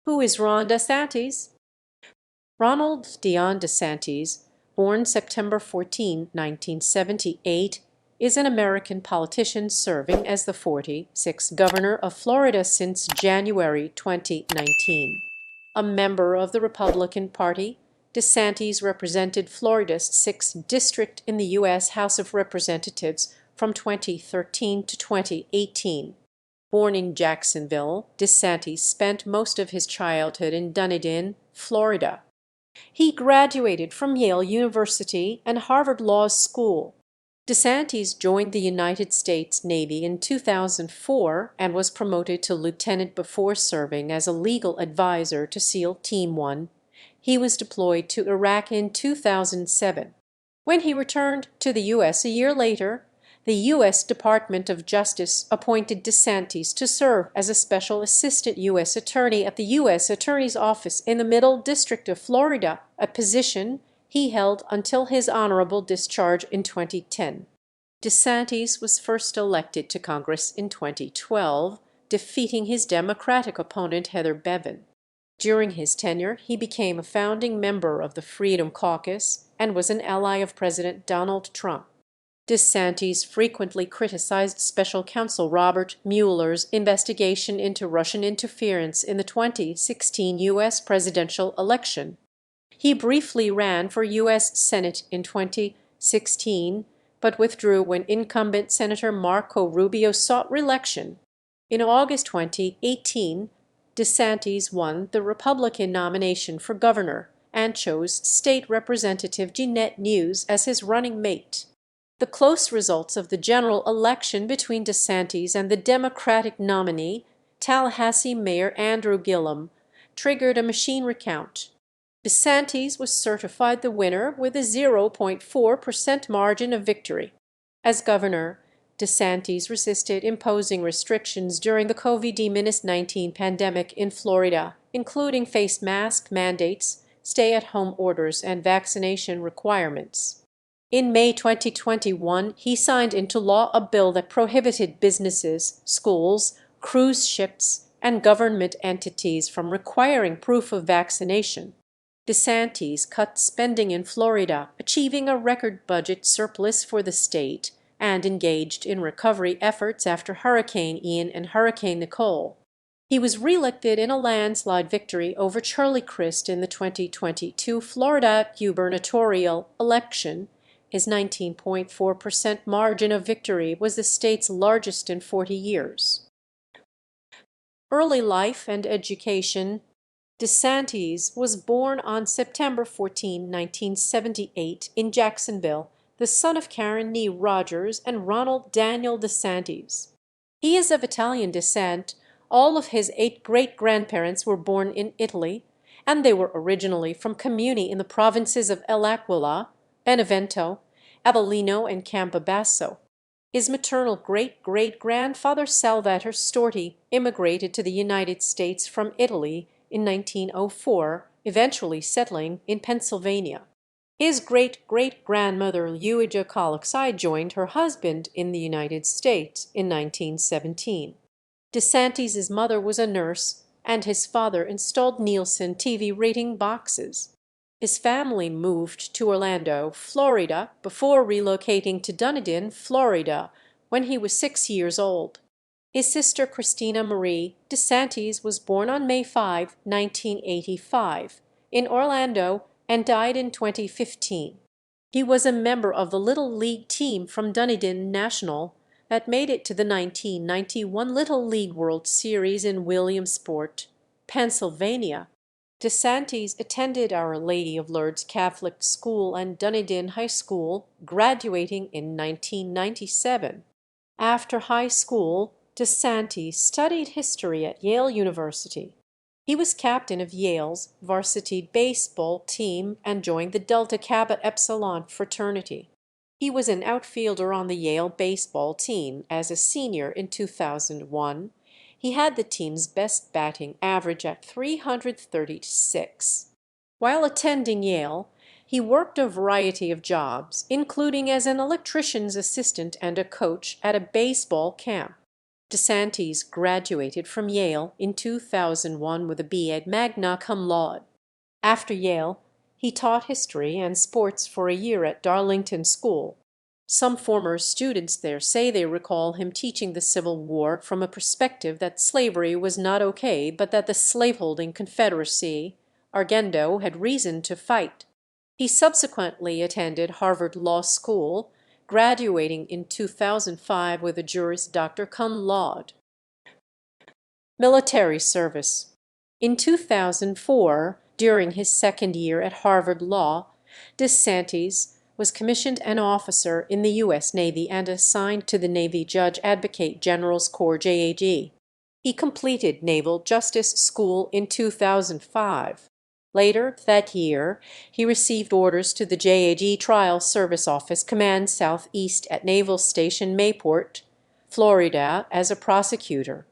Who is Ron DeSantis? Ronald DeSantis, born September 14, 1978, is an American politician serving as the 46th governor of Florida since January 2019. A member of the Republican Party, DeSantis represented Florida's 6th district in the U.S. House of Representatives from 2013 to 2018. Born in Jacksonville, DeSantis spent most of his childhood in Dunedin, Florida. He graduated from Yale University and Harvard Law School. DeSantis joined the United States Navy in 2004 and was promoted to lieutenant before serving as a legal advisor to SEAL Team 1. He was deployed to Iraq in 2007. When he returned to the U.S. a year later, the U.S. Department of Justice appointed DeSantis to serve as a special assistant U.S. attorney at the U.S. Attorney's Office in the Middle District of Florida, a position he held until his honorable discharge in 2010. DeSantis was first elected to Congress in 2012, defeating his Democratic opponent Heather Bevin. During his tenure, he became a founding member of the Freedom Caucus and was an ally of President Donald Trump. DeSantis frequently criticized Special Counsel Robert Mueller's investigation into Russian interference in the 2016 U.S. presidential election. He briefly ran for U.S. Senate in 2016, but withdrew when incumbent Senator Marco Rubio sought re-election. In August 2018, DeSantis won the Republican nomination for governor and chose State Representative Jeanette News as his running mate. The close results of the general election between DeSantis and the Democratic nominee, Tallahassee Mayor Andrew Gillum, triggered a machine recount. DeSantis was certified the winner with a 0.4% margin of victory. As governor, DeSantis resisted imposing restrictions during the COVID-19 pandemic in Florida, including face mask mandates, stay-at-home orders, and vaccination requirements. In May 2021, he signed into law a bill that prohibited businesses, schools, cruise ships, and government entities from requiring proof of vaccination. DeSantis cut spending in Florida, achieving a record budget surplus for the state, and engaged in recovery efforts after Hurricane Ian and Hurricane Nicole. He was reelected in a landslide victory over Charlie Crist in the 2022 Florida gubernatorial election. His 19.4% margin of victory was the state's largest in 40 years. Early life and education. DeSantis was born on September 14, 1978, in Jacksonville, the son of Karen Nee Rogers and Ronald Daniel DeSantis. He is of Italian descent. All of his 8 great-grandparents were born in Italy, and they were originally from Comuni in the provinces of L'Aquila, Benevento, Avellino, and Campobasso. His maternal great-great-grandfather Salvatore Storti immigrated to the United States from Italy in 1904, eventually settling in Pennsylvania. His great-great-grandmother Luigi Coluxide joined her husband in the United States in 1917. DeSantis' mother was a nurse, and his father installed Nielsen TV rating boxes. His family moved to Orlando, Florida, before relocating to Dunedin, Florida, when he was 6 years old. His sister Christina Marie DeSantis was born on May 5, 1985, in Orlando and died in 2015. He was a member of the Little League team from Dunedin National that made it to the 1991 Little League World Series in Williamsport, Pennsylvania. DeSantis attended Our Lady of Lourdes Catholic School and Dunedin High School, graduating in 1997. After high school, DeSantis studied history at Yale University. He was captain of Yale's varsity baseball team and joined the Delta Kappa Epsilon fraternity. He was an outfielder on the Yale baseball team as a senior in 2001. He had the team's best batting average at .336. While attending Yale, he worked a variety of jobs, including as an electrician's assistant and a coach at a baseball camp. DeSantis graduated from Yale in 2001 with a B.Ed magna cum laude. After Yale, he taught history and sports for a year at Darlington School. Some former students there say they recall him teaching the Civil War from a perspective that slavery was not okay, but that the slaveholding Confederacy, Argendo, had reason to fight. He subsequently attended Harvard Law School, graduating in 2005 with a Juris Doctor cum laude. Military service. In 2004, during his second year at Harvard Law, DeSantis was commissioned an officer in the U.S. Navy and assigned to the Navy Judge Advocate General's Corps JAG. He completed Naval Justice School in 2005. Later that year, he received orders to the JAG Trial Service Office Command Southeast at Naval Station Mayport, Florida, as a prosecutor.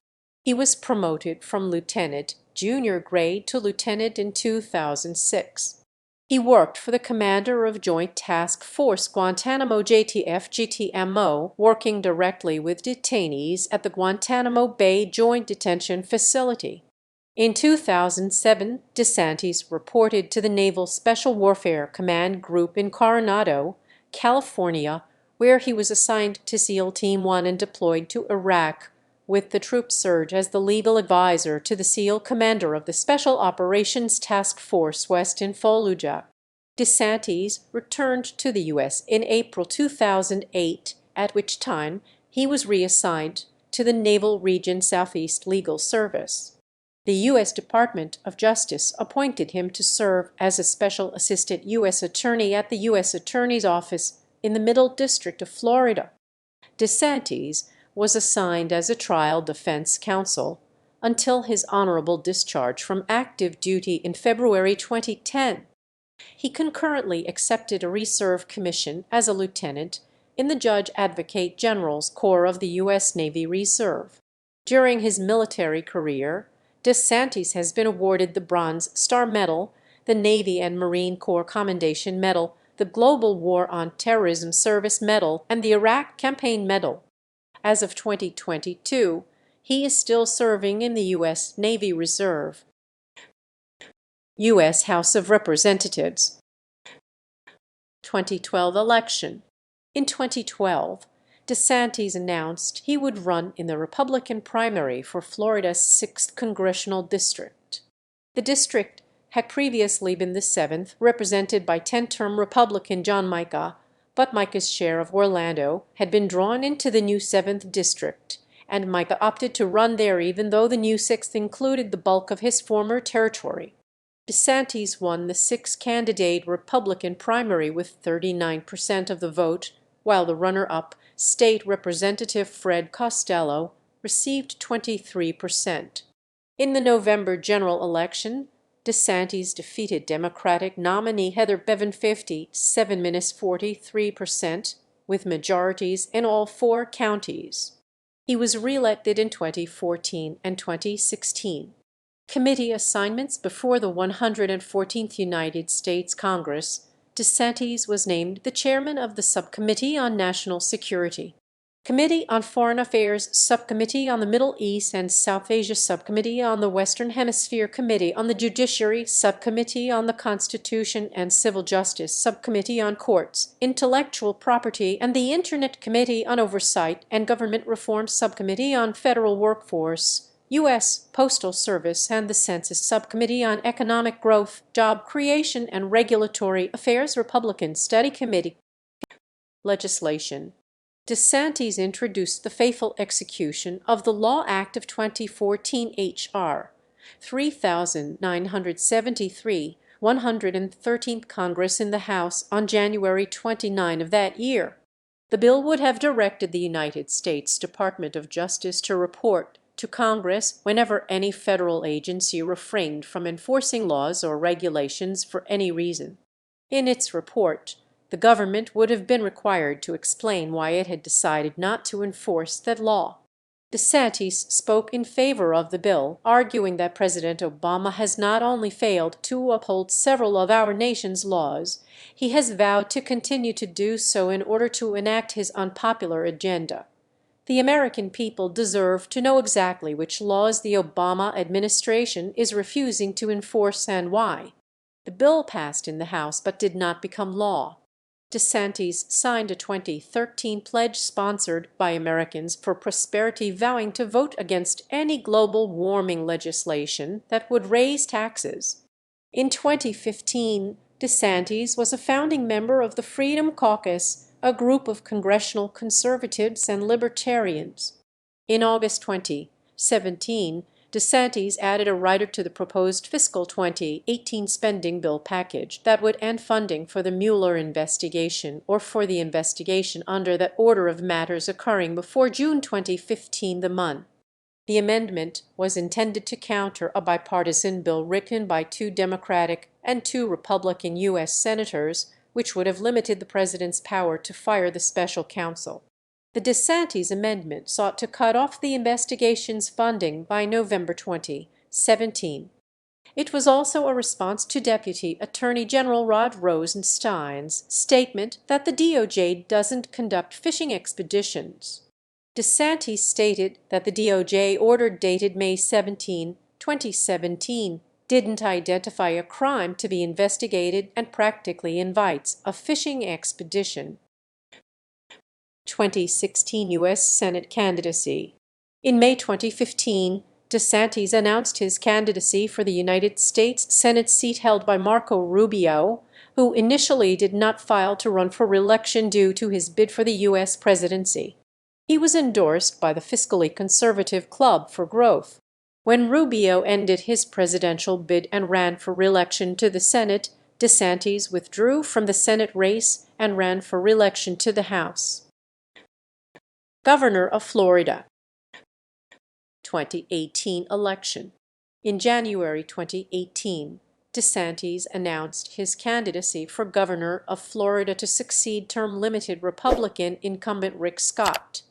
He was promoted from lieutenant, junior grade, to lieutenant in 2006. He worked for the commander of Joint Task Force Guantanamo GTMO, working directly with detainees at the Guantanamo Bay Joint Detention Facility. In 2007, DeSantis reported to the Naval Special Warfare Command Group in Coronado, California, where he was assigned to SEAL Team 1 and deployed to Iraq, with the troop surge as the legal advisor to the SEAL commander of the Special Operations Task Force West in Fallujah. DeSantis returned to the U.S. in April 2008, at which time he was reassigned to the Naval Region Southeast Legal Service. The U.S. Department of Justice appointed him to serve as a Special Assistant U.S. Attorney at the U.S. Attorney's Office in the Middle District of Florida. DeSantis was assigned as a trial defense counsel until his honorable discharge from active duty in February 2010. He concurrently accepted a reserve commission as a lieutenant in the Judge Advocate General's Corps of the U.S. Navy Reserve. During his military career, DeSantis has been awarded the Bronze Star Medal, the Navy and Marine Corps Commendation Medal, the Global War on Terrorism Service Medal, and the Iraq Campaign Medal. As of 2022, he is still serving in the U.S. Navy Reserve. U.S. House of Representatives. 2012 election. In 2012, DeSantis announced he would run in the Republican primary for Florida's 6th congressional district. The district had previously been the 7th, represented by 10-term Republican John Mica, but Mica's share of Orlando had been drawn into the new 7th district, and Mica opted to run there even though the new 6th included the bulk of his former territory. DeSantis won the 6-candidate Republican primary with 39% of the vote, while the runner-up, State Representative Fred Costello, received 23%. In the November general election, DeSantis defeated Democratic nominee Heather Bevan 57-43%, with majorities in all 4 counties. He was reelected in 2014 and 2016. Committee assignments before the 114th United States Congress, DeSantis was named the chairman of the Subcommittee on National Security, Committee on Foreign Affairs, Subcommittee on the Middle East and South Asia, Subcommittee on the Western Hemisphere, Committee on the Judiciary, Subcommittee on the Constitution and Civil Justice, Subcommittee on Courts, Intellectual Property, and the Internet Committee on Oversight and Government Reform, Subcommittee on Federal Workforce, U.S. Postal Service, and the Census Subcommittee on Economic Growth, Job Creation, and Regulatory Affairs, Republican Study Committee. Legislation. DeSantis introduced the faithful execution of the Law Act of 2014 H.R. 3973, 113th Congress in the House on January 29 of that year. The bill would have directed the United States Department of Justice to report to Congress whenever any federal agency refrained from enforcing laws or regulations for any reason. In its report, the government would have been required to explain why it had decided not to enforce that law. DeSantis spoke in favor of the bill, arguing that President Obama has not only failed to uphold several of our nation's laws, he has vowed to continue to do so in order to enact his unpopular agenda. The American people deserve to know exactly which laws the Obama administration is refusing to enforce and why. The bill passed in the House but did not become law. DeSantis signed a 2013 pledge sponsored by Americans for Prosperity vowing to vote against any global warming legislation that would raise taxes. In 2015, DeSantis was a founding member of the Freedom Caucus, a group of congressional conservatives and libertarians. In August 2017, DeSantis added a rider to the proposed fiscal 2018 spending bill package that would end funding for the Mueller investigation or for the investigation under that order of matters occurring before June 2015 the month. The amendment was intended to counter a bipartisan bill written by 2 Democratic and 2 Republican U.S. senators, which would have limited the president's power to fire the special counsel. The DeSantis amendment sought to cut off the investigation's funding by November 2017. It was also a response to Deputy Attorney General Rod Rosenstein's statement that the DOJ doesn't conduct fishing expeditions. DeSantis stated that the DOJ order dated May 17, 2017, didn't identify a crime to be investigated and practically invites a fishing expedition. 2016 U.S. Senate candidacy. In May 2015, DeSantis announced his candidacy for the United States Senate seat held by Marco Rubio, who initially did not file to run for re-election due to his bid for the U.S. presidency. He was endorsed by the fiscally conservative Club for Growth. When Rubio ended his presidential bid and ran for re-election to the Senate, DeSantis withdrew from the Senate race and ran for re-election to the House. Governor of Florida. 2018 election. In January 2018, DeSantis announced his candidacy for governor of Florida to succeed term-limited Republican incumbent Rick Scott.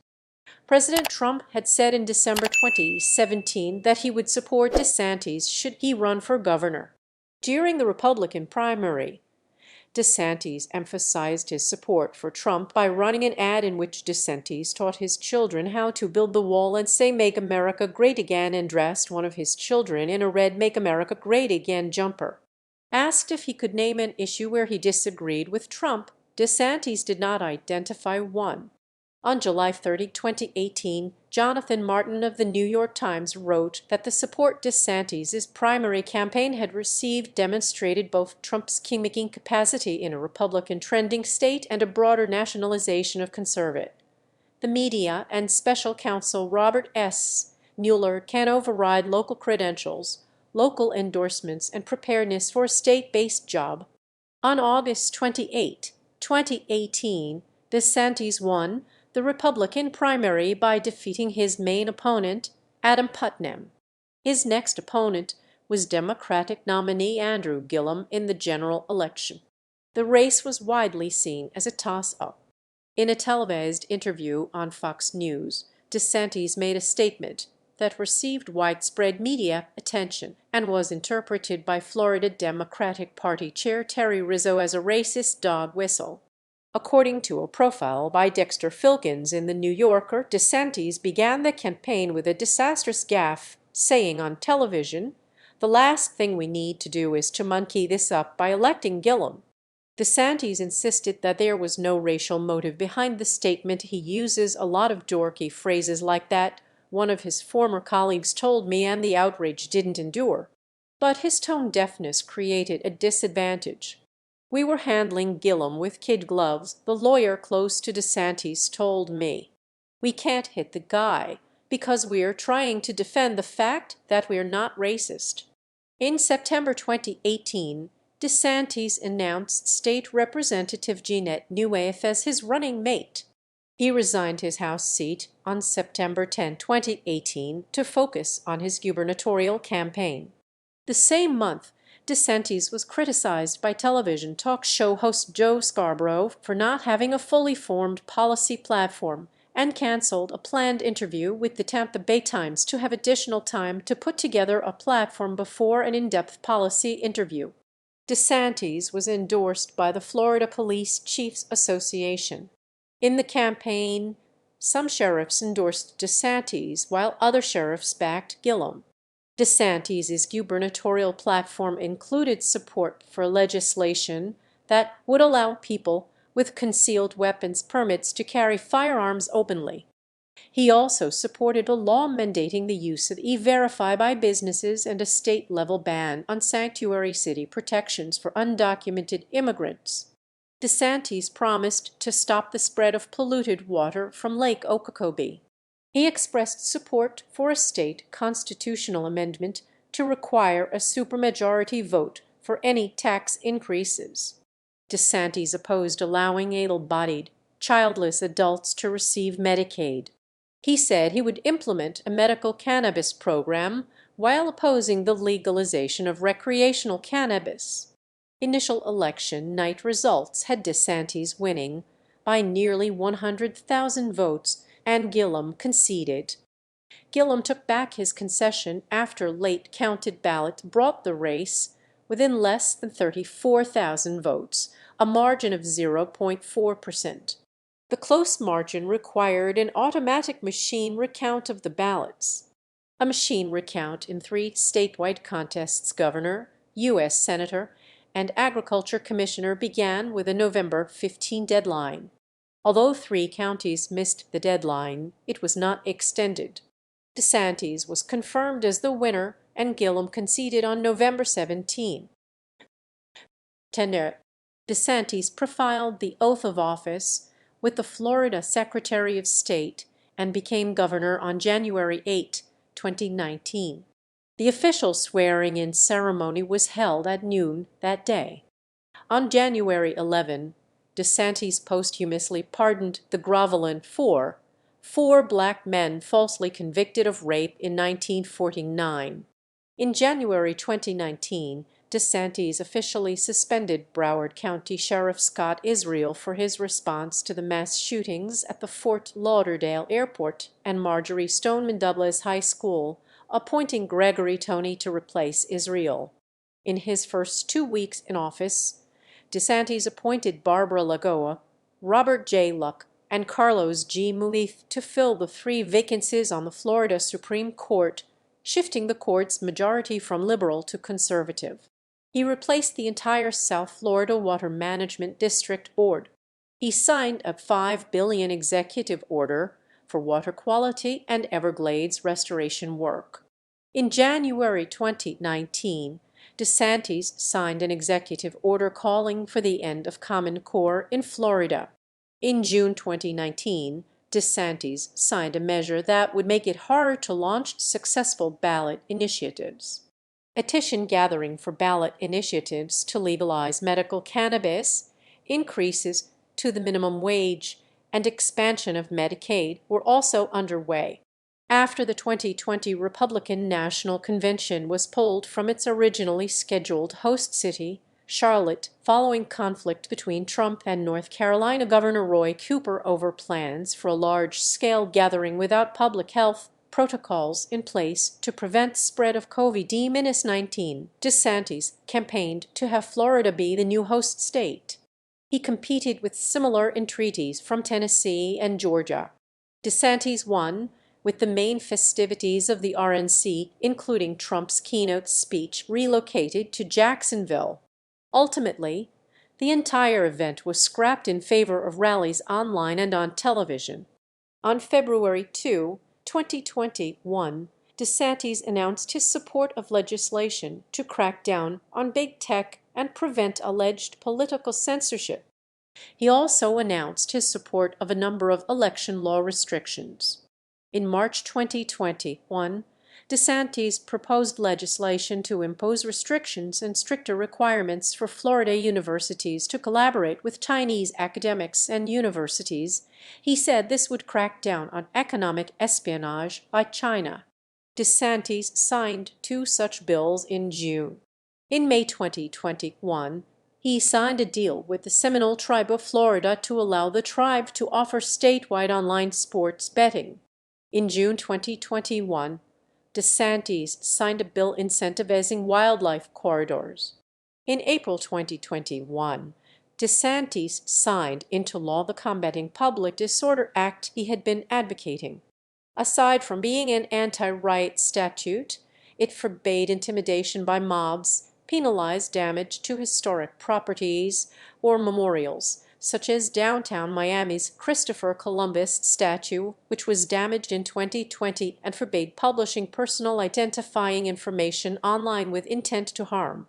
President Trump had said in December 2017 that he would support DeSantis should he run for governor. During the Republican primary, DeSantis emphasized his support for Trump by running an ad in which DeSantis taught his children how to build the wall and say "Make America Great Again" and dressed one of his children in a red "Make America Great Again" jumper. Asked if he could name an issue where he disagreed with Trump, DeSantis did not identify one. On July 30, 2018, Jonathan Martin of the New York Times wrote that the support DeSantis' primary campaign had received demonstrated both Trump's kingmaking capacity in a Republican trending state and a broader nationalization of conservative. The media and special counsel Robert S. Mueller can override local credentials, local endorsements, and preparedness for a state-based job. On August 28, 2018, DeSantis won the Republican primary by defeating his main opponent, Adam Putnam. His next opponent was Democratic nominee Andrew Gillum in the general election. The race was widely seen as a toss-up. In a televised interview on Fox News, DeSantis made a statement that received widespread media attention and was interpreted by Florida Democratic Party Chair Terry Rizzo as a racist dog whistle. According to a profile by Dexter Filkins in The New Yorker, DeSantis began the campaign with a disastrous gaffe, saying on television, "The last thing we need to do is to monkey this up by electing Gillum." DeSantis insisted that there was no racial motive behind the statement. He uses a lot of dorky phrases like that, one of his former colleagues told me, and the outrage didn't endure. But his tone deafness created a disadvantage. "We were handling Gillum with kid gloves," the lawyer close to DeSantis told me. "We can't hit the guy because we're trying to defend the fact that we're not racist." In September 2018, DeSantis announced State Representative Jeanette Neuwirth as his running mate. He resigned his House seat on September 10, 2018, to focus on his gubernatorial campaign. The same month, DeSantis was criticized by television talk show host Joe Scarborough for not having a fully formed policy platform and canceled a planned interview with the Tampa Bay Times to have additional time to put together a platform before an in-depth policy interview. DeSantis was endorsed by the Florida Police Chiefs Association. In the campaign, Some sheriffs endorsed DeSantis, while other sheriffs backed Gillum. DeSantis' gubernatorial platform included support for legislation that would allow people with concealed weapons permits to carry firearms openly. He also supported a law mandating the use of E-Verify by businesses and a state-level ban on sanctuary city protections for undocumented immigrants. DeSantis promised to stop the spread of polluted water from Lake Okeechobee. He expressed support for a state constitutional amendment to require a supermajority vote for any tax increases. DeSantis opposed allowing able-bodied, childless adults to receive Medicaid. He said he would implement a medical cannabis program while opposing the legalization of recreational cannabis. Initial election night results had DeSantis winning by nearly 100,000 votes, and Gillum conceded. Gillum took back his concession after late counted ballots brought the race within less than 34,000 votes, a margin of 0.4%. The close margin required an automatic machine recount of the ballots. A machine recount in 3 statewide contests, governor, U.S. senator, and agriculture commissioner, began with a November 15 deadline. Although 3 counties missed the deadline, it was not extended. DeSantis was confirmed as the winner, and Gillum conceded on November 17. DeSantis profiled the oath of office with the Florida Secretary of State and became governor on January 8, 2019. The official swearing-in ceremony was held at noon that day. On January 11, DeSantis posthumously pardoned the Groveland Four, 4 black men falsely convicted of rape in 1949. In January 2019, DeSantis officially suspended Broward County Sheriff Scott Israel for his response to the mass shootings at the Fort Lauderdale Airport and Marjorie Stoneman Douglas High School, appointing Gregory Tony to replace Israel. In his first 2 weeks in office, DeSantis appointed Barbara Lagoa, Robert J. Luck, and Carlos G. Muleeth to fill the 3 vacancies on the Florida Supreme Court, shifting the court's majority from liberal to conservative. He replaced the entire South Florida Water Management District Board. He signed a $5 billion executive order for water quality and Everglades restoration work. In January 2019, DeSantis signed an executive order calling for the end of Common Core in Florida. In June 2019, DeSantis signed a measure that would make it harder to launch successful ballot initiatives. Petition gathering for ballot initiatives to legalize medical cannabis, increases to the minimum wage, and expansion of Medicaid were also underway. After the 2020 Republican National Convention was pulled from its originally scheduled host city, Charlotte, following conflict between Trump and North Carolina Governor Roy Cooper over plans for a large-scale gathering without public health protocols in place to prevent spread of COVID-19, DeSantis campaigned to have Florida be the new host state. He competed with similar entreaties from Tennessee and Georgia. DeSantis won, with the main festivities of the RNC, including Trump's keynote speech, relocated to Jacksonville. Ultimately, the entire event was scrapped in favor of rallies online and on television. On February 2, 2021, DeSantis announced his support of legislation to crack down on big tech and prevent alleged political censorship. He also announced his support of a number of election law restrictions. In March 2021, DeSantis proposed legislation to impose restrictions and stricter requirements for Florida universities to collaborate with Chinese academics and universities. He said this would crack down on economic espionage by China. DeSantis signed 2 such bills in June. In May 2021, he signed a deal with the Seminole Tribe of Florida to allow the tribe to offer statewide online sports betting. In June 2021, DeSantis signed a bill incentivizing wildlife corridors. In April 2021, DeSantis signed into law the Combating Public Disorder Act he had been advocating. Aside from being an anti-riot statute, it forbade intimidation by mobs, penalized damage to historic properties or memorials, such as downtown Miami's Christopher Columbus statue, which was damaged in 2020, and forbade publishing personal identifying information online with intent to harm.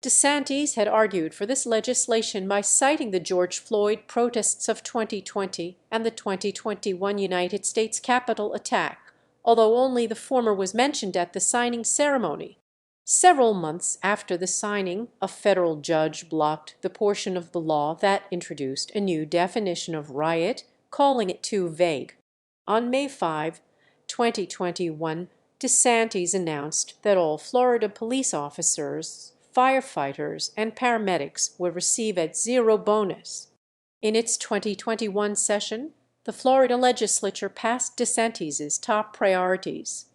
DeSantis had argued for this legislation by citing the George Floyd protests of 2020 and the 2021 United States Capitol attack, although only the former was mentioned at the signing ceremony. Several months after the signing, a federal judge blocked the portion of the law that introduced a new definition of riot, calling it too vague. On May 5, 2021, DeSantis announced that all Florida police officers, firefighters, and paramedics would receive a zero bonus. In its 2021 session, the Florida legislature passed DeSantis's top priorities.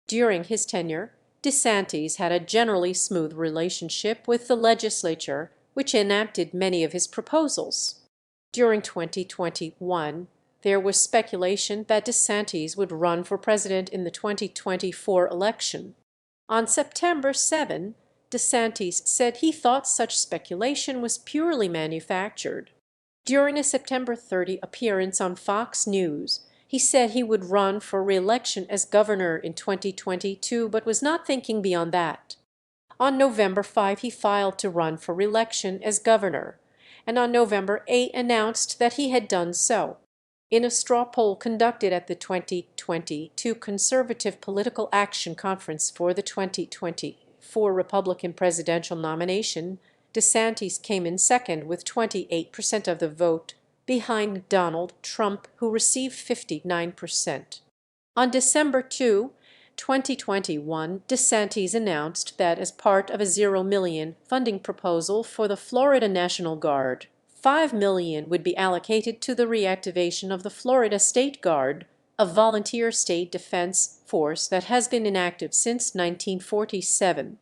During his tenure, DeSantis had a generally smooth relationship with the legislature, which enacted many of his proposals. During 2021, there was speculation that DeSantis would run for president in the 2024 election. On September 7, DeSantis said he thought such speculation was purely manufactured. During a September 30 appearance on Fox News, he said he would run for re-election as governor in 2022, but was not thinking beyond that. On November 5, he filed to run for re-election as governor, and on November 8 announced that he had done so. In a straw poll conducted at the 2022 Conservative Political Action Conference for the 2024 Republican presidential nomination, DeSantis came in second with 28% of the vote, behind Donald Trump, who received 59%. On December 2, 2021, DeSantis announced that as part of a $0 million funding proposal for the Florida National Guard, $5 million would be allocated to the reactivation of the Florida State Guard, a volunteer state defense force that has been inactive since 1947.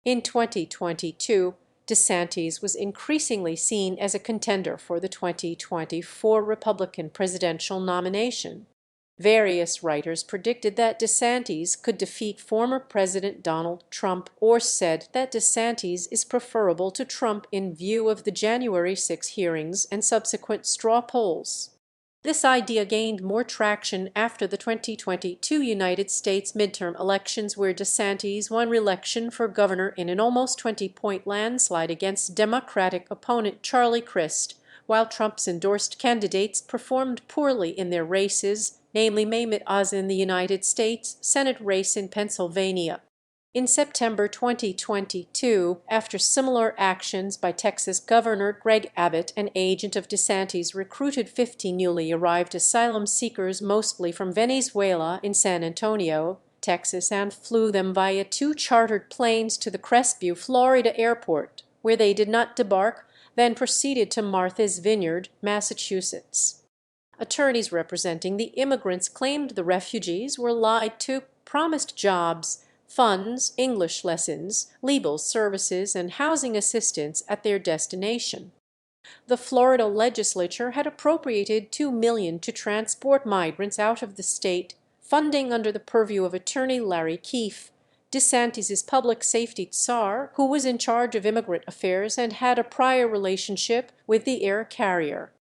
In 2022, DeSantis was increasingly seen as a contender for the 2024 Republican presidential nomination. Various writers predicted that DeSantis could defeat former President Donald Trump, or said that DeSantis is preferable to Trump in view of the January 6 hearings and subsequent straw polls. This idea gained more traction after the 2022 United States midterm elections, where DeSantis won re-election for governor in an almost 20-point landslide against Democratic opponent Charlie Crist, while Trump's endorsed candidates performed poorly in their races, namely Mehmet Oz in the United States Senate race in Pennsylvania. In September 2022, after similar actions by Texas Governor Greg Abbott, an agent of DeSantis recruited 50 newly arrived asylum seekers, mostly from Venezuela, in San Antonio, Texas, and flew them via 2 chartered planes to the Crestview, Florida airport, where they did not debark, then proceeded to Martha's Vineyard, Massachusetts. Attorneys representing the immigrants claimed the refugees were lied to, promised jobs, funds, English lessons, legal services, and housing assistance at their destination. The Florida legislature had appropriated $2 million to transport migrants out of the state, funding under the purview of attorney Larry Keefe, DeSantis's public safety czar, who was in charge of immigrant affairs and had a prior relationship with the air carrier.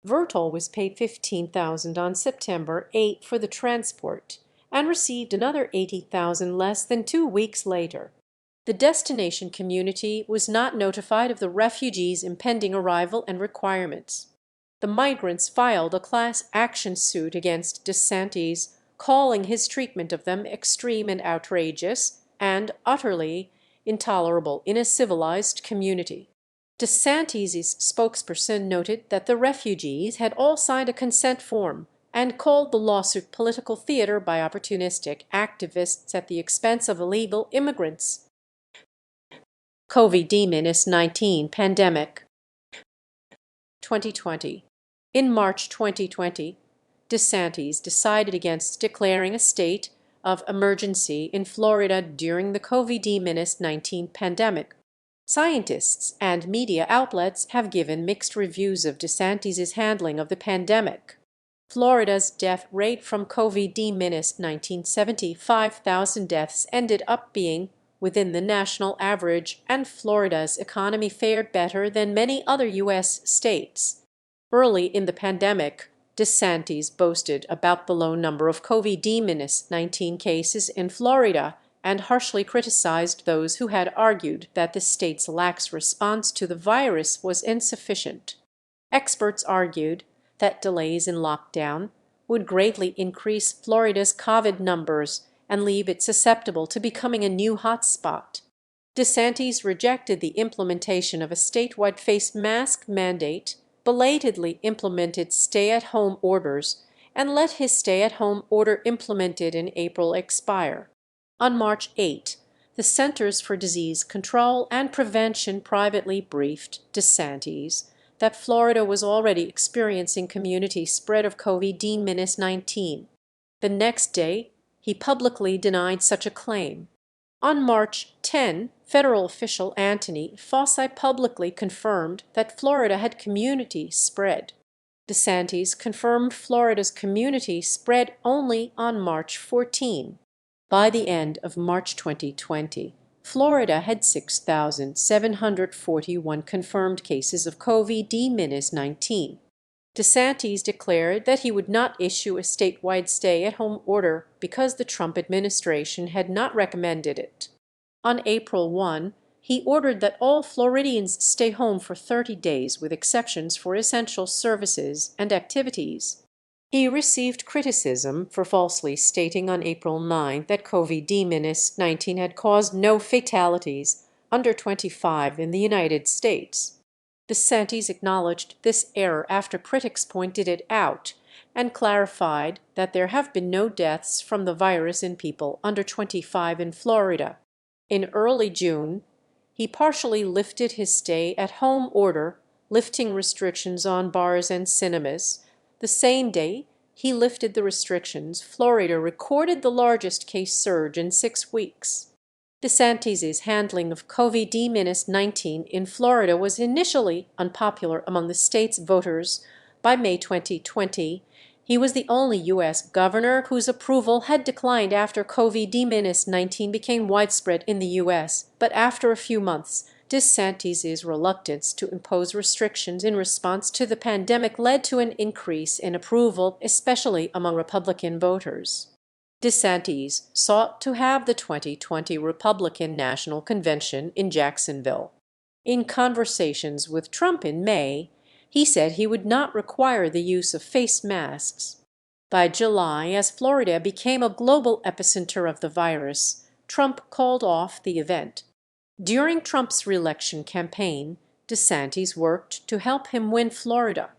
Vertol was paid $15,000 on September 8 for the transport, and received another $80,000 less than 2 weeks later. The destination community was not notified of the refugees' impending arrival and requirements. The migrants filed a class action suit against DeSantis, calling his treatment of them extreme and outrageous, and utterly intolerable in a civilized community. DeSantis' spokesperson noted that the refugees had all signed a consent form, and called the lawsuit political theater by opportunistic activists at the expense of illegal immigrants. COVID-19 pandemic. 2020. In March 2020, DeSantis decided against declaring a state of emergency in Florida during the COVID-19 pandemic. Scientists and media outlets have given mixed reviews of DeSantis' handling of the pandemic. Florida's death rate from COVID-19 5,000 deaths ended up being within the national average, and Florida's economy fared better than many other U.S. states. Early in the pandemic, DeSantis boasted about the low number of COVID-19 cases in Florida and harshly criticized those who had argued that the state's lax response to the virus was insufficient. Experts argued that delays in lockdown would greatly increase Florida's COVID numbers and leave it susceptible to becoming a new hotspot. DeSantis rejected the implementation of a statewide face mask mandate, belatedly implemented stay-at-home orders, and let his stay-at-home order implemented in April expire. On March 8, the Centers for Disease Control and Prevention privately briefed DeSantis that Florida was already experiencing community spread of COVID-19. The next day, he publicly denied such a claim. On March 10, federal official Anthony Fauci publicly confirmed that Florida had community spread. DeSantis confirmed Florida's community spread only on March 14. By the end of March 2020, Florida had 6,741 confirmed cases of COVID-19. DeSantis declared that he would not issue a statewide stay-at-home order because the Trump administration had not recommended it. On April 1, he ordered that all Floridians stay home for 30 days with exceptions for essential services and activities. He received criticism for falsely stating on April 9 that COVID-19 had caused no fatalities under 25 in the United States. DeSantis acknowledged this error after critics pointed it out and clarified that there have been no deaths from the virus in people under 25 in Florida. In early June, he partially lifted his stay-at-home order, lifting restrictions on bars and cinemas. The same day he lifted the restrictions, Florida recorded the largest case surge in 6 weeks. DeSantis' handling of COVID-19 in Florida was initially unpopular among the state's voters. By May 2020, he was the only U.S. governor whose approval had declined after COVID-19 became widespread in the U.S. But after a few months, DeSantis' reluctance to impose restrictions in response to the pandemic led to an increase in approval, especially among Republican voters. DeSantis sought to have the 2020 Republican National Convention in Jacksonville. In conversations with Trump in May, he said he would not require the use of face masks. By July, as Florida became a global epicenter of the virus, Trump called off the event. During Trump's re-election campaign, DeSantis worked to help him win Florida.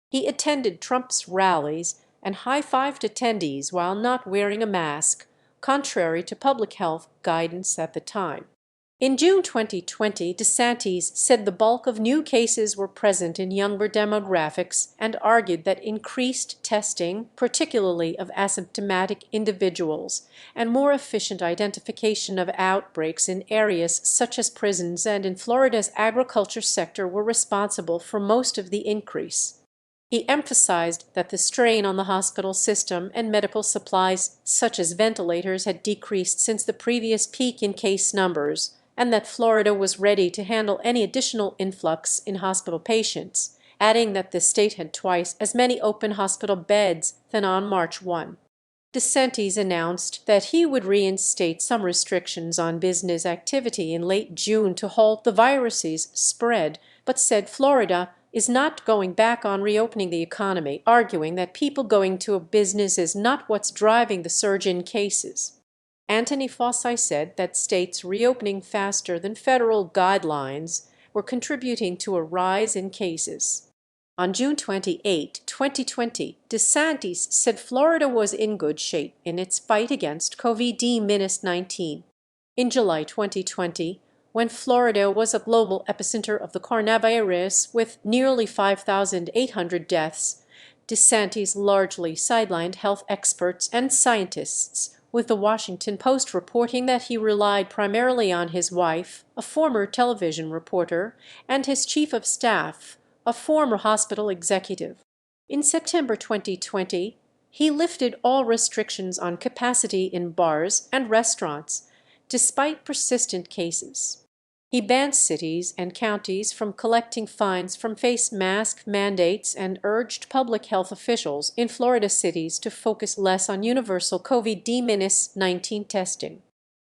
He attended Trump's rallies and high-fived attendees while not wearing a mask, contrary to public health guidance at the time. In June 2020, DeSantis said the bulk of new cases were present in younger demographics and argued that increased testing, particularly of asymptomatic individuals, and more efficient identification of outbreaks in areas such as prisons and in Florida's agriculture sector were responsible for most of the increase. He emphasized that the strain on the hospital system and medical supplies, such as ventilators, had decreased since the previous peak in case numbers, and that Florida was ready to handle any additional influx in hospital patients, adding that the state had twice as many open hospital beds than on March 1. DeSantis announced that he would reinstate some restrictions on business activity in late June to halt the virus's spread, but said Florida is not going back on reopening the economy, arguing that people going to a business is not what's driving the surge in cases. Anthony Fauci said that states reopening faster than federal guidelines were contributing to a rise in cases. On June 28, 2020, DeSantis said Florida was in good shape in its fight against COVID-19. In July 2020, when Florida was a global epicenter of the coronavirus with nearly 5,800 deaths, DeSantis largely sidelined health experts and scientists with The Washington Post reporting that he relied primarily on his wife, a former television reporter, and his chief of staff, a former hospital executive. In September 2020, he lifted all restrictions on capacity in bars and restaurants, despite persistent cases. He banned cities and counties from collecting fines from face mask mandates and urged public health officials in Florida cities to focus less on universal COVID-19 testing.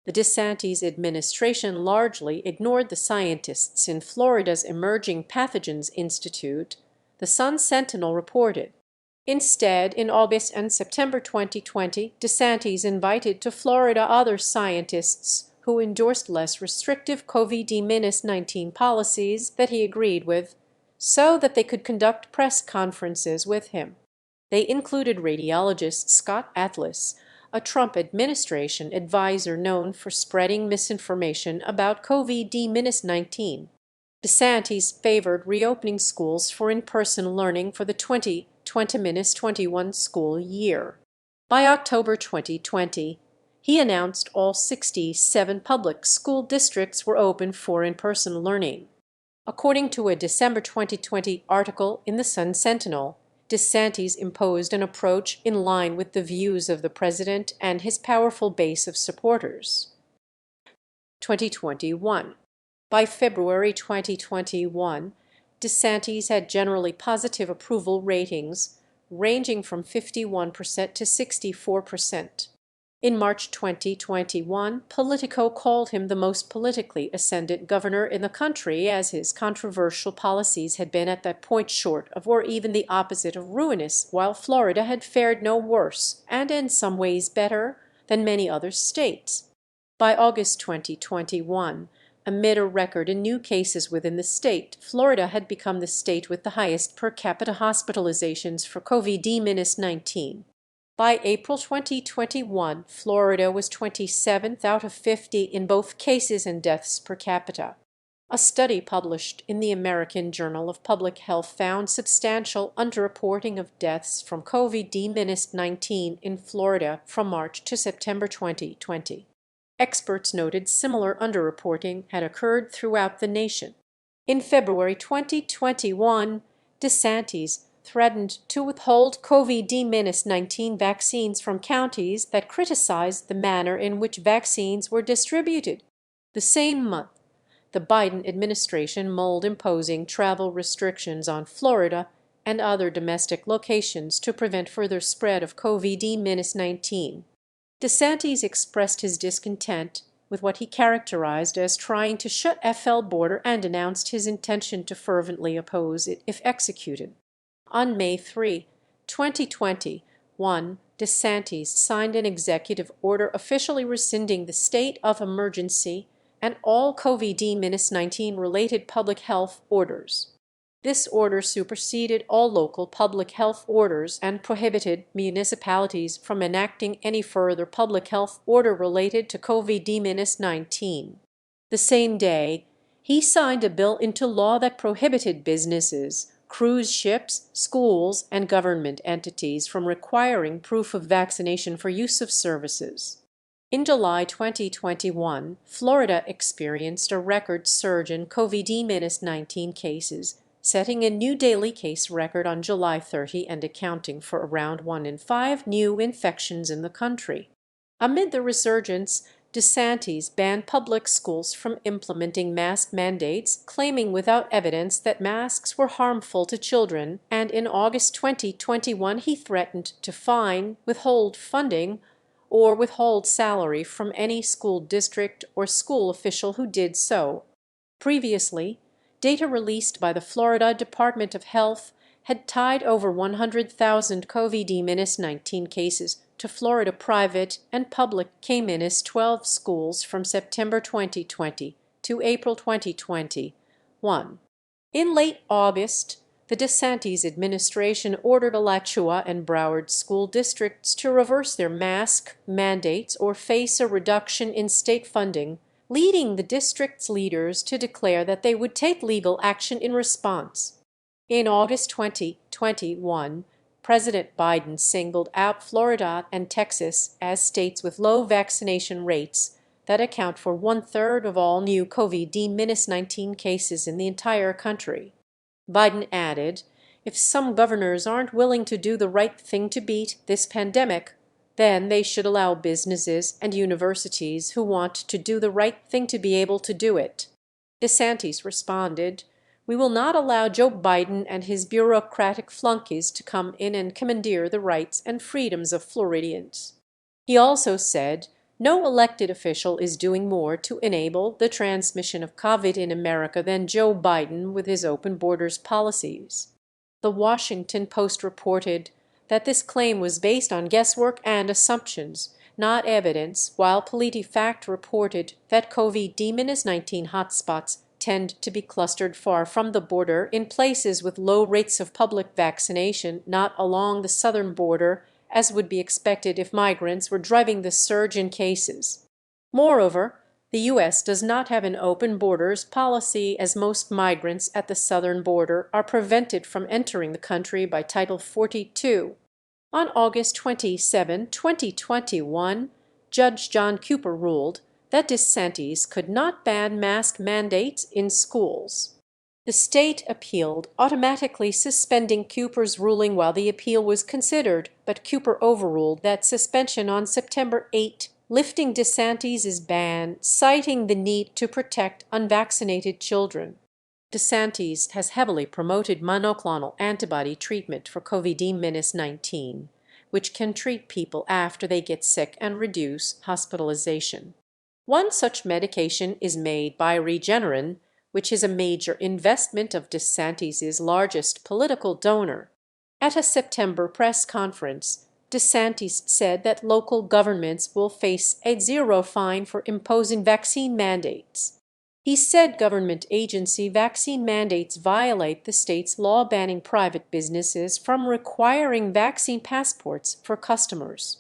The DeSantis administration largely ignored the scientists in Florida's Emerging Pathogens Institute, the Sun-Sentinel reported. Instead, in August and September 2020, DeSantis invited to Florida other scientists who endorsed less restrictive COVID-19 policies that he agreed with, so that they could conduct press conferences with him. They included radiologist Scott Atlas, a Trump administration advisor known for spreading misinformation about COVID-19. DeSantis favored reopening schools for in-person learning for the 2020-21 school year. By October 2020, he announced all 67 public school districts were open for in-person learning. According to a December 2020 article in the Sun-Sentinel, DeSantis imposed an approach in line with the views of the president and his powerful base of supporters. 2021. By February 2021, DeSantis had generally positive approval ratings ranging from 51% to 64%. In March 2021, Politico called him the most politically ascendant governor in the country, as his controversial policies had been at that point short of or even the opposite of ruinous, while Florida had fared no worse, and in some ways better, than many other states. By August 2021, amid a record in new cases within the state, Florida had become the state with the highest per capita hospitalizations for COVID-19. By April 2021, Florida was 27th out of 50 in both cases and deaths per capita. A study published in the American Journal of Public Health found substantial underreporting of deaths from COVID-19 in Florida from March to September 2020. Experts noted similar underreporting had occurred throughout the nation. In February 2021, DeSantis threatened to withhold COVID-19 vaccines from counties that criticized the manner in which vaccines were distributed. The same month, the Biden administration mulled imposing travel restrictions on Florida and other domestic locations to prevent further spread of COVID-19. DeSantis expressed his discontent with what he characterized as trying to shut FL border and announced his intention to fervently oppose it if executed. On May 3, 2021, DeSantis signed an executive order officially rescinding the state of emergency and all COVID-19 related public health orders. This order superseded all local public health orders and prohibited municipalities from enacting any further public health order related to COVID-19. The same day, he signed a bill into law that prohibited businesses, cruise ships, schools, and government entities from requiring proof of vaccination for use of services. In July 2021, Florida experienced a record surge in COVID-19 cases, setting a new daily case record on July 30 and accounting for around 1 in 5 new infections in the country. Amid the resurgence, DeSantis banned public schools from implementing mask mandates, claiming without evidence that masks were harmful to children, and in August 2021 he threatened to fine, withhold funding, or withhold salary from any school district or school official who did so. Previously, data released by the Florida Department of Health had tied over 100,000 COVID-19 cases to Florida private and public K-12 schools from September 2020 to April 2021. In late August, the DeSantis administration ordered Alachua and Broward school districts to reverse their mask mandates or face a reduction in state funding, leading the district's leaders to declare that they would take legal action in response. In August 2021, President Biden singled out Florida and Texas as states with low vaccination rates that account for one-third of all new COVID-19 cases in the entire country. Biden added, if some governors aren't willing to do the right thing to beat this pandemic, then they should allow businesses and universities who want to do the right thing to be able to do it. DeSantis responded, we will not allow Joe Biden and his bureaucratic flunkies to come in and commandeer the rights and freedoms of Floridians. He also said, no elected official is doing more to enable the transmission of COVID in America than Joe Biden with his open borders policies. The Washington Post reported that this claim was based on guesswork and assumptions, not evidence, while PolitiFact reported that COVID-19 hotspots tend to be clustered far from the border in places with low rates of public vaccination, not along the southern border, as would be expected if migrants were driving the surge in cases. Moreover, the U.S. does not have an open borders policy, as most migrants at the southern border are prevented from entering the country by Title 42. On August 27, 2021, Judge John Cooper ruled that DeSantis could not ban mask mandates in schools. The state appealed, automatically suspending Cooper's ruling while the appeal was considered, but Cooper overruled that suspension on September 8, lifting DeSantis' ban, citing the need to protect unvaccinated children. DeSantis has heavily promoted monoclonal antibody treatment for COVID-19, which can treat people after they get sick and reduce hospitalization. One such medication is made by Regeneron, which is a major investment of DeSantis' largest political donor. At a September press conference, DeSantis said that local governments will face a zero fine for imposing vaccine mandates. He said government agency vaccine mandates violate the state's law banning private businesses from requiring vaccine passports for customers.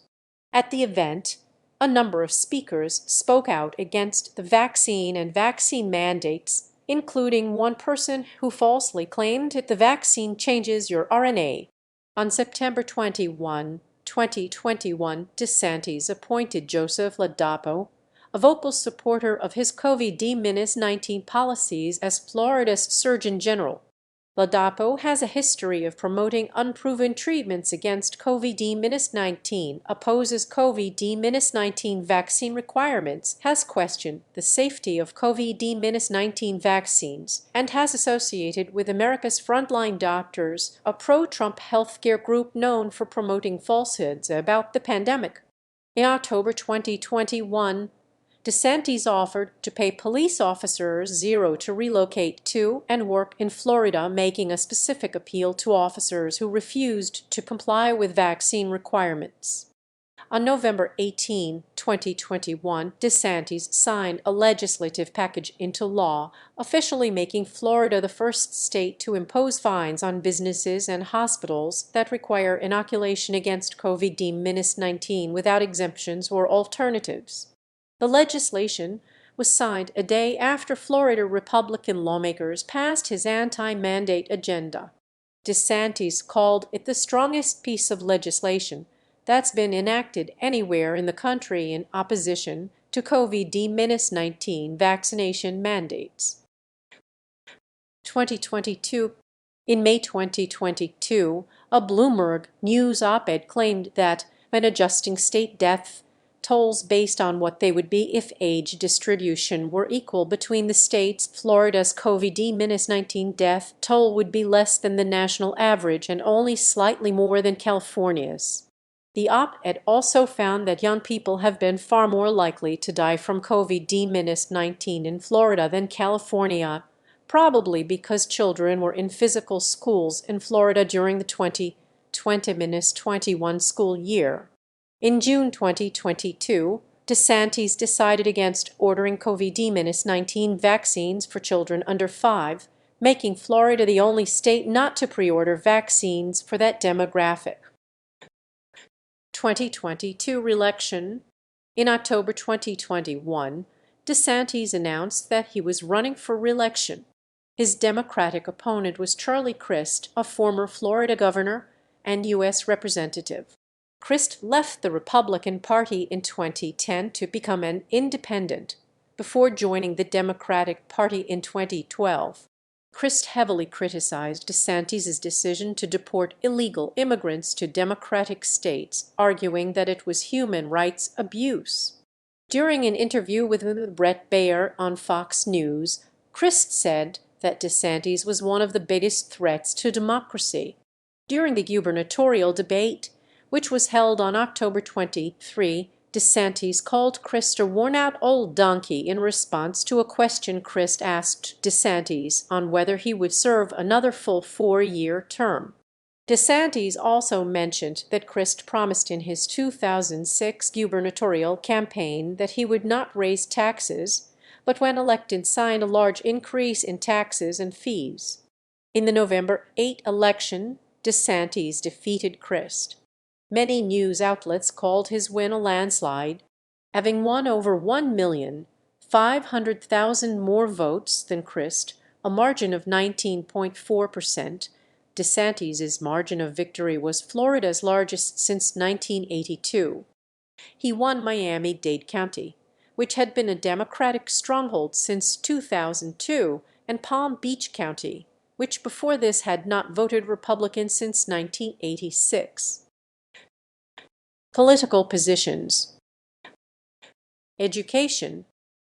At the event, a number of speakers spoke out against the vaccine and vaccine mandates, including one person who falsely claimed that the vaccine changes your RNA. On September 21, 2021, DeSantis appointed Joseph Ladapo, a vocal supporter of his COVID-19 policies, as Florida's Surgeon General. Ladapo has a history of promoting unproven treatments against COVID-19, opposes COVID-19 vaccine requirements, has questioned the safety of COVID-19 vaccines, and has associated with America's Frontline Doctors, a pro-Trump healthcare group known for promoting falsehoods about the pandemic. In October 2021, DeSantis offered to pay police officers $0 to relocate to and work in Florida, making a specific appeal to officers who refused to comply with vaccine requirements. On November 18, 2021, DeSantis signed a legislative package into law, officially making Florida the first state to impose fines on businesses and hospitals that require inoculation against COVID-19 without exemptions or alternatives. The legislation was signed a day after Florida Republican lawmakers passed his anti-mandate agenda. DeSantis called it the strongest piece of legislation that's been enacted anywhere in the country in opposition to COVID-19 vaccination mandates. 2022. In May 2022, a Bloomberg News op-ed claimed that when adjusting state death tolls based on what they would be if age distribution were equal between the states, Florida's COVID-19 death toll would be less than the national average and only slightly more than California's. The op-ed also found that young people have been far more likely to die from COVID-19 in Florida than California, probably because children were in physical schools in Florida during the 2020-21 school year. In June 2022, DeSantis decided against ordering COVID-19 vaccines for children under 5, making Florida the only state not to pre-order vaccines for that demographic. 2022 reelection. In October 2021, DeSantis announced that he was running for reelection. His Democratic opponent was Charlie Crist, a former Florida governor and U.S. Representative. Crist left the Republican Party in 2010 to become an independent before joining the Democratic Party in 2012. Crist heavily criticized DeSantis' decision to deport illegal immigrants to Democratic states, arguing that it was human rights abuse. During an interview with Bret Baier on Fox News, Crist said that DeSantis was one of the biggest threats to democracy. During the gubernatorial debate, which was held on October 23, DeSantis called Crist a worn-out old donkey in response to a question Crist asked DeSantis on whether he would serve another full 4-year term. DeSantis also mentioned that Crist promised in his 2006 gubernatorial campaign that he would not raise taxes, but when elected signed a large increase in taxes and fees. In the November 8 election, DeSantis defeated Crist. Many news outlets called his win a landslide, having won over 1,500,000 more votes than Crist, a margin of 19.4%. DeSantis' margin of victory was Florida's largest since 1982. He won Miami-Dade County, which had been a Democratic stronghold since 2002, and Palm Beach County, which before this had not voted Republican since 1986. Political positions. Education.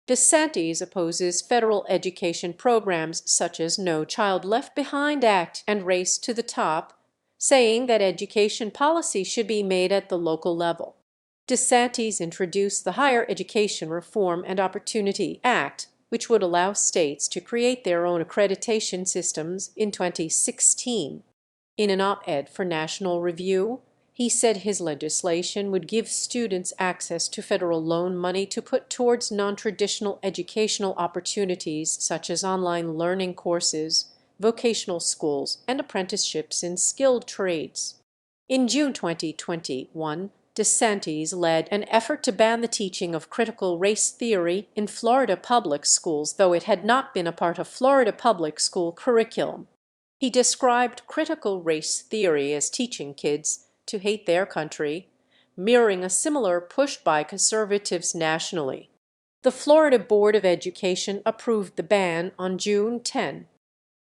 DeSantis opposes federal education programs such as No Child Left Behind Act and Race to the Top, saying that education policy should be made at the local level. DeSantis introduced the Higher Education Reform and Opportunity Act, which would allow states to create their own accreditation systems in 2016. In an op-ed for National Review, he said his legislation would give students access to federal loan money to put towards non-traditional educational opportunities such as online learning courses, vocational schools, and apprenticeships in skilled trades. In June 2021, DeSantis led an effort to ban the teaching of critical race theory in Florida public schools, though it had not been a part of Florida public school curriculum. He described critical race theory as teaching kids to hate their country, mirroring a similar push by conservatives nationally. The Florida Board of Education approved the ban on June 10.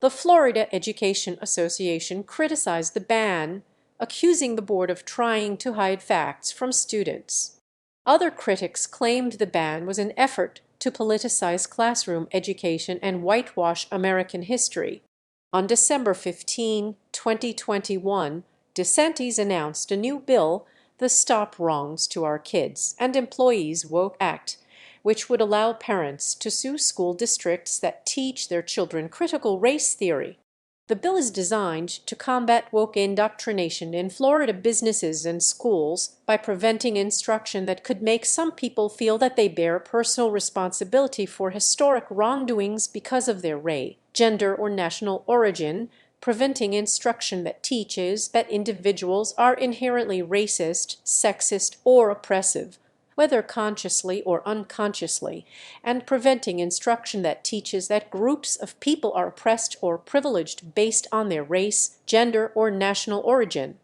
The Florida Education Association criticized the ban, accusing the board of trying to hide facts from students. Other critics claimed the ban was an effort to politicize classroom education and whitewash American history. On December 15, 2021, DeSantis announced a new bill, the Stop Wrongs to Our Kids and Employees Woke Act, which would allow parents to sue school districts that teach their children critical race theory. The bill is designed to combat woke indoctrination in Florida businesses and schools by preventing instruction that could make some people feel that they bear personal responsibility for historic wrongdoings because of their race, gender, or national origin, preventing instruction that teaches that individuals are inherently racist, sexist, or oppressive, whether consciously or unconsciously, and preventing instruction that teaches that groups of people are oppressed or privileged based on their race, gender, or national origin.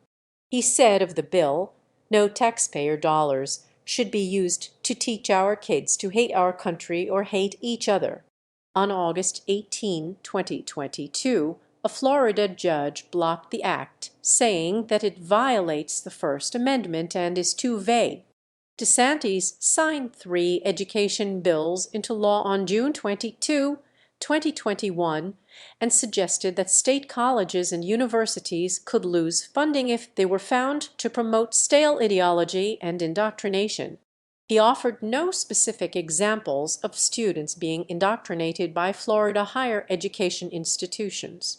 He said of the bill, no taxpayer dollars should be used to teach our kids to hate our country or hate each other. On August 18, 2022, a Florida judge blocked the act, saying that it violates the First Amendment and is too vague. DeSantis signed 3 education bills into law on June 22, 2021, and suggested that state colleges and universities could lose funding if they were found to promote stale ideology and indoctrination. He offered no specific examples of students being indoctrinated by Florida higher education institutions.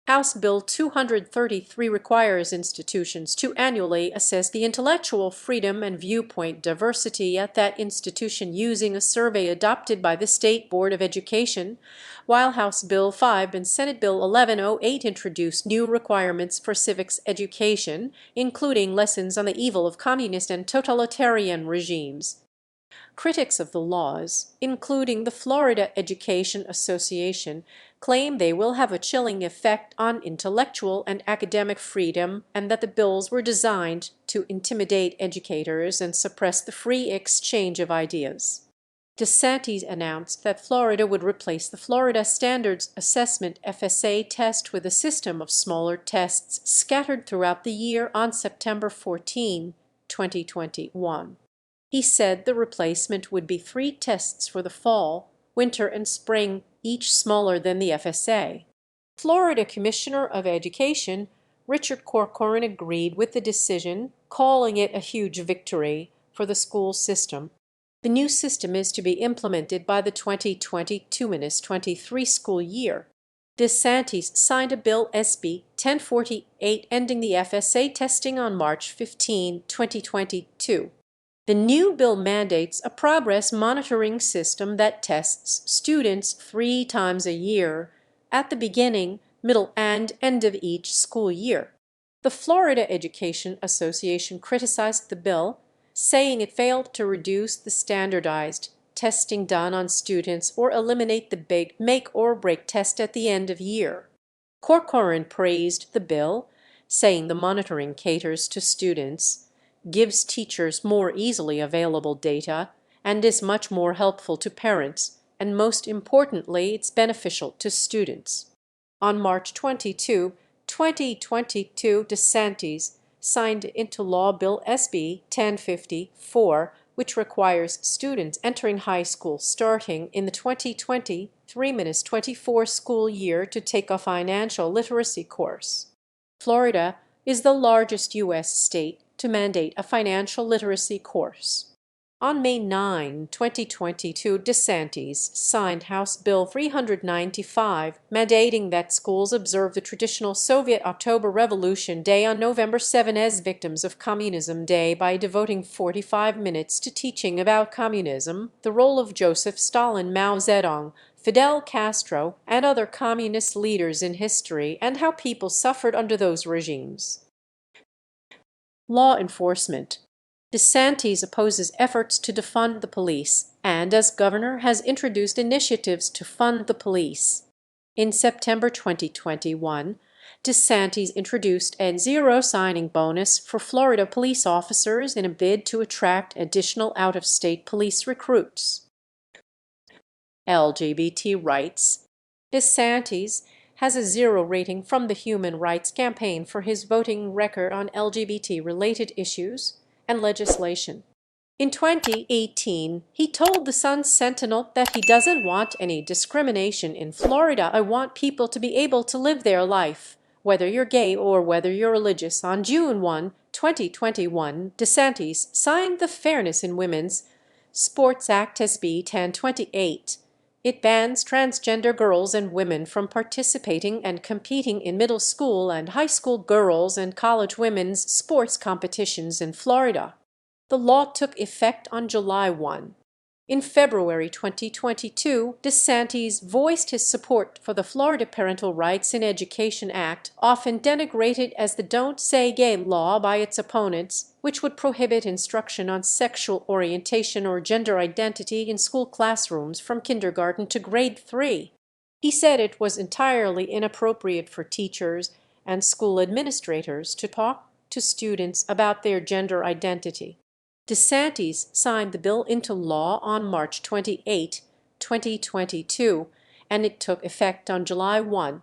House Bill 233 requires institutions to annually assess the intellectual freedom and viewpoint diversity at that institution using a survey adopted by the State Board of Education, while House Bill 5 and Senate Bill 1108 introduced new requirements for civics education, including lessons on the evil of communist and totalitarian regimes. Critics of the laws, including the Florida Education Association, claim they will have a chilling effect on intellectual and academic freedom and that the bills were designed to intimidate educators and suppress the free exchange of ideas. DeSantis announced that Florida would replace the Florida Standards Assessment FSA test with a system of smaller tests scattered throughout the year on September 14, 2021. He said the replacement would be 3 tests for the fall, winter, and spring, each smaller than the FSA. Florida Commissioner of Education Richard Corcoran agreed with the decision, calling it a huge victory for the school system. The new system is to be implemented by the 2022-23 school year. DeSantis signed a bill SB 1048 ending the FSA testing on March 15, 2022. The new bill mandates a progress monitoring system that tests students 3 times a year at the beginning, middle, and end of each school year. The Florida Education Association criticized the bill, saying it failed to reduce the standardized testing done on students or eliminate the big make-or-break test at the end of year. Corcoran praised the bill, saying the monitoring caters to students, gives teachers more easily available data, and is much more helpful to parents, and most importantly, it's beneficial to students. On March 22, 2022, DeSantis signed into law Bill SB 1054, which requires students entering high school starting in the 2023-24 school year to take a financial literacy course. Florida is the largest U.S. state to mandate a financial literacy course. On May 9, 2022, DeSantis signed House Bill 395, mandating that schools observe the traditional Soviet October Revolution Day on November 7 as Victims of Communism Day by devoting 45 minutes to teaching about communism, the role of Joseph Stalin, Mao Zedong, Fidel Castro, and other communist leaders in history, and how people suffered under those regimes. Law enforcement. DeSantis opposes efforts to defund the police and, as governor, has introduced initiatives to fund the police. In September 2021, DeSantis introduced a zero signing bonus for Florida police officers in a bid to attract additional out-of-state police recruits. LGBT rights. DeSantis has a 0 rating from the Human Rights Campaign for his voting record on LGBT-related issues and legislation. In 2018, he told the Sun-Sentinel that he doesn't want any discrimination in Florida. I want people to be able to live their life, whether you're gay or whether you're religious. On June 1, 2021, DeSantis signed the Fairness in Women's Sports Act SB 1028. It bans transgender girls and women from participating and competing in middle school and high school girls and college women's sports competitions in Florida. The law took effect on July 1. In February 2022, DeSantis voiced his support for the Florida Parental Rights in Education Act, often denigrated as the Don't Say Gay law by its opponents, which would prohibit instruction on sexual orientation or gender identity in school classrooms from kindergarten to grade 3. He said it was entirely inappropriate for teachers and school administrators to talk to students about their gender identity. DeSantis signed the bill into law on March 28, 2022, and it took effect on July 1.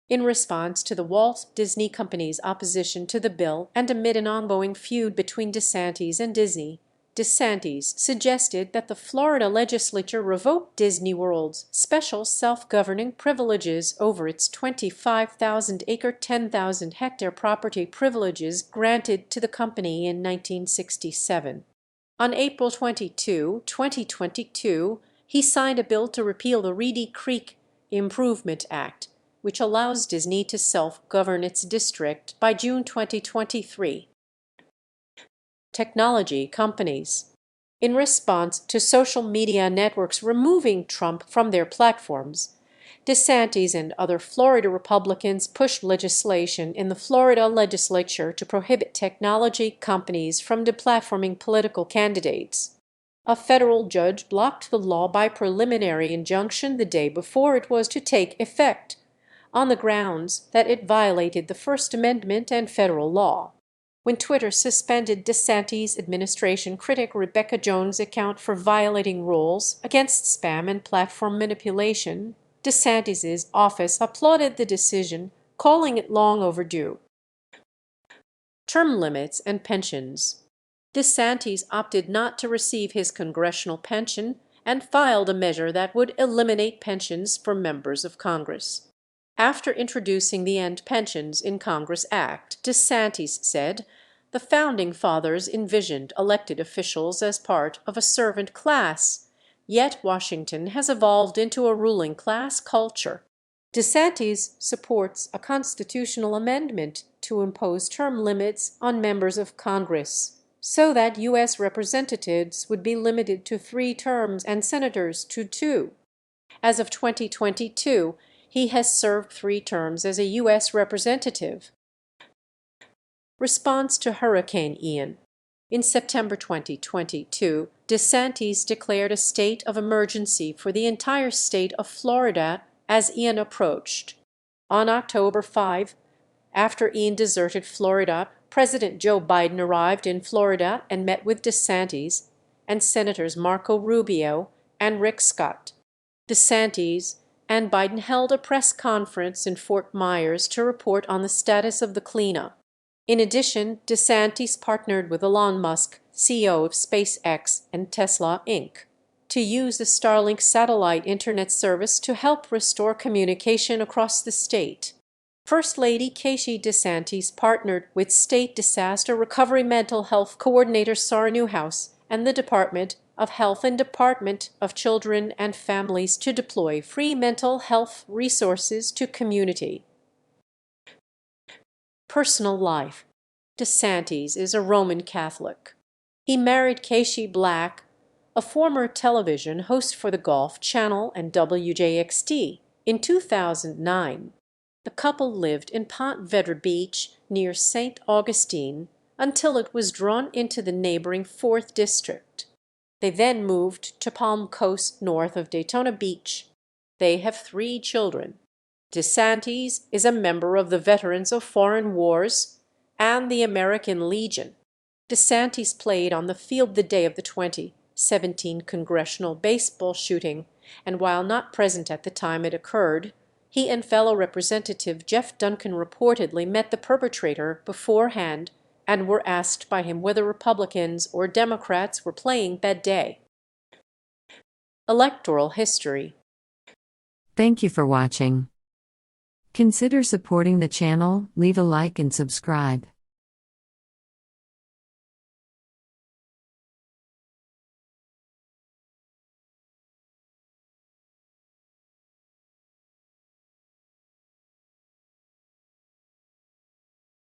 In response to the Walt Disney Company's opposition to the bill and amid an ongoing feud between DeSantis and Disney, DeSantis suggested that the Florida legislature revoke Disney World's special self-governing privileges over its 25,000-acre, 10,000-hectare property privileges granted to the company in 1967. On April 22, 2022, he signed a bill to repeal the Reedy Creek Improvement Act, which allows Disney to self-govern its district by June 2023. Technology companies. In response to social media networks removing Trump from their platforms, DeSantis and other Florida Republicans pushed legislation in the Florida legislature to prohibit technology companies from deplatforming political candidates. A federal judge blocked the law by preliminary injunction the day before it was to take effect, on the grounds that it violated the First Amendment and federal law. When Twitter suspended DeSantis administration critic Rebecca Jones' account for violating rules against spam and platform manipulation, DeSantis' office applauded the decision, calling it long overdue. Term limits and pensions. DeSantis opted not to receive his congressional pension and filed a measure that would eliminate pensions for members of Congress. After introducing the End Pensions in Congress Act, DeSantis said the Founding Fathers envisioned elected officials as part of a servant class, yet Washington has evolved into a ruling class culture. DeSantis supports a constitutional amendment to impose term limits on members of Congress, so that U.S. representatives would be limited to 3 terms and senators to 2. As of 2022, he has served 3 terms as a U.S. representative. Response to Hurricane Ian. In September 2022, DeSantis declared a state of emergency for the entire state of Florida as Ian approached. On October 5, after Ian deserted Florida, President Joe Biden arrived in Florida and met with DeSantis and Senators Marco Rubio and Rick Scott. DeSantis and Biden held a press conference in Fort Myers to report on the status of the cleanup. In addition, DeSantis partnered with Elon Musk, CEO of SpaceX and Tesla, Inc., to use the Starlink satellite internet service to help restore communication across the state. First Lady Keisha DeSantis partnered with State Disaster Recovery Mental Health Coordinator Sarah Newhouse and the Department of Health and Department of Children and Families to deploy free mental health resources to community. Personal life. DeSantis is a Roman Catholic. He married Keisha Black, a former television host for the Golf Channel and WJXT, in 2009. The couple lived in Ponte Vedra Beach near St. Augustine until it was drawn into the neighboring 4th District. They then moved to Palm Coast north of Daytona Beach. They have 3 children. DeSantis is a member of the Veterans of Foreign Wars and the American Legion. DeSantis played on the field the day of the 2017 congressional baseball shooting, and while not present at the time it occurred, he and fellow Representative Jeff Duncan reportedly met the perpetrator beforehand and were asked by him whether Republicans or Democrats were playing that day. Electoral history. Thank you for watching. Consider supporting the channel, leave a like and subscribe.